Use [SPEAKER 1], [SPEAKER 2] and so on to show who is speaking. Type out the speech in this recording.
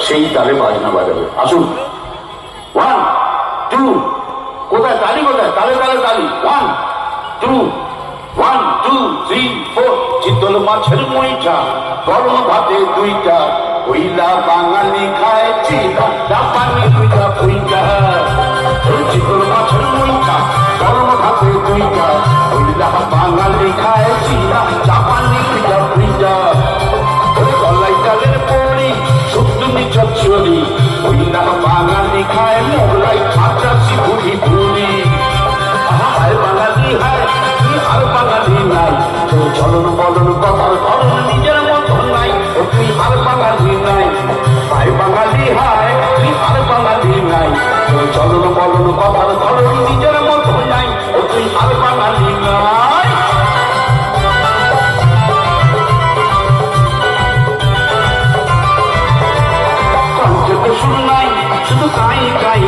[SPEAKER 1] সেই তালে বাজনা বাজাবে। আসুন, 1 2, কোথায় তালি, কোথায় তালে তালে তালি, 1 2 1 2 3 4। চিতল মাছের মুইটা, গরম ভাতে দুইটা, কইলা বাঙালি খায় চিতা, জাপানি দুইটা পুইটা। চিতল মাছের মুইটা, গরম ভাতে দুইটা, কইলা বাঙালি খায় চিতা, জাপানি দুইটা পুইটা। গলাই চালের পড়ি, শুদ্ধুনি চচ্চড়ি, কইলা বাঙালি খায় মোগলাই খাচাসি বুড়ি বুড়ি। হায় বাঙালি হায়, আর বাঙালি নাই, তোর চলন বলন কথার ধরন নিজের মতো নাই, ও তুই আর বাঙালি নাই। হায় বাঙালি হায়, তুই আর বাঙালি নাই, তোর চলন বলন কথার ধরন নিজের মতো নাই, ও তুই আর বাঙালি নাই। কণ্ঠে তো শুরু নাই, শুধু কাই কাই